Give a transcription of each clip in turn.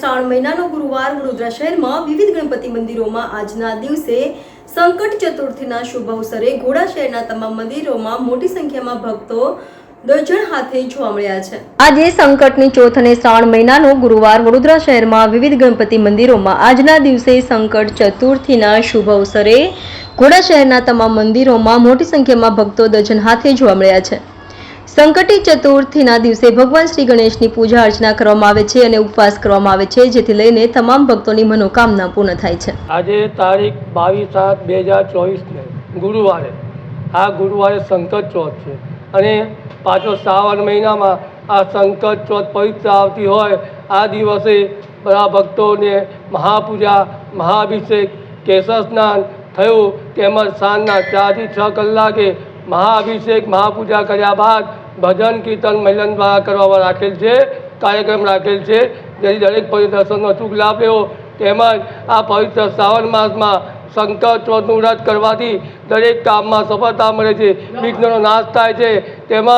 શ્રાવણ મહિનાનો ગુરુવાર વડોદરા શહેરમાં વિવિધ ગણપતિ મંદિરોમાં આજના દિવસે સંકટ ચતુર્થીના શુભ અવસરે ઘોડા શહેરના તમામ મંદિરોમાં મોટી સંખ્યામાં ભક્તો દર્શન હાથે જોવા મળ્યા છે। આજે સંકટની ચોથ અને શ્રાવણ મહિનાનો ગુરુવાર વડોદરા શહેરમાં વિવિધ ગણપતિ મંદિરોમાં આજના દિવસે સંકટ ચતુર્થીના શુભ અવસરે ઘોડા શહેરના તમામ મંદિરોમાં મોટી સંખ્યામાં ભક્તો દર્શન હાથે જોવા મળ્યા છે। સંકટી ચતુર્થીના દિવસે ભગવાન શ્રી ગણેશની પૂજા અર્ચના કરવામાં આવે છે અને ઉપવાસ કરવામાં આવે છે, જેથી લઈને તમામ ભક્તોની મનોકામના પૂર્ણ થાય છે। આજે તારીખ 22/7/2024 ગુરુવારે સંકટ ચોથ છે અને પાછો શ્રાવણ મહિનામાં આ સંકટ ચોથ પવિત્ર આવતી હોય આ દિવસે બધા ભક્તોને મહાપૂજા, મહાઅભિષેક, કેશર સ્નાન થયું, તેમજ સાંજના 4 થી 6 કલાકે મહાઅભિષેક, મહાપૂજા કર્યા બાદ ભજન કીર્તન મહિલા દ્વારા કરવામાં રાખેલ છે, કાર્યક્રમ રાખેલ છે, જેથી દરેક પવિત્ર દર્શનનો અચૂક લાભ લેવો। તેમજ આ પવિત્ર શ્રાવણ માસમાં સંકટ ચોથનું વ્રત કરવાથી દરેક કામમાં સફળતા મળે છે, વિઘ્નનો નાશ થાય છે, તેમજ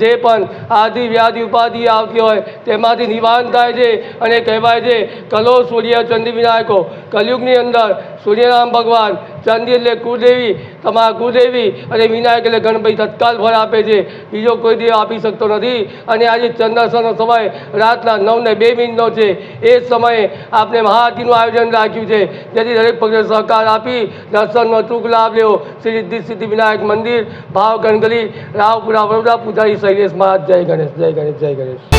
જે પણ આદિ વ્યાધિ ઉપાધિ આવતી હોય તેમાંથી નિવારણ થાય છે અને કહેવાય છે કલો સૂર્ય ચંદ્ર વિનાયકો। કલયુગની અંદર સૂર્યનામ ભગવાન, ચંદ્ર એટલે કુળદેવી, તમારા કુળદેવી અને વિનાયક એટલે ગણપતિ તત્કાલ ફળ આપે છે, બીજો કોઈ દેવ આપી શકતો નથી। અને આજે ચંદ્રસનો સમય રાતના 9:02 છે, એ સમયે આપણે મહાઆરતીનું આયોજન રાખ્યું છે, જેથી દરેક પક્ષે સહકાર આપી દર્શનનો અચૂક લાભ લેવો। શ્રી રિદ્ધિ સિદ્ધિ વિનાયક મંદિર, ભાવ ગણગલી, રાવપુરા, વડોદરા, પૂજારી શૈલેષ મહારાજ। જય ગણેશ, જય ગણેશ, જય ગણેશ।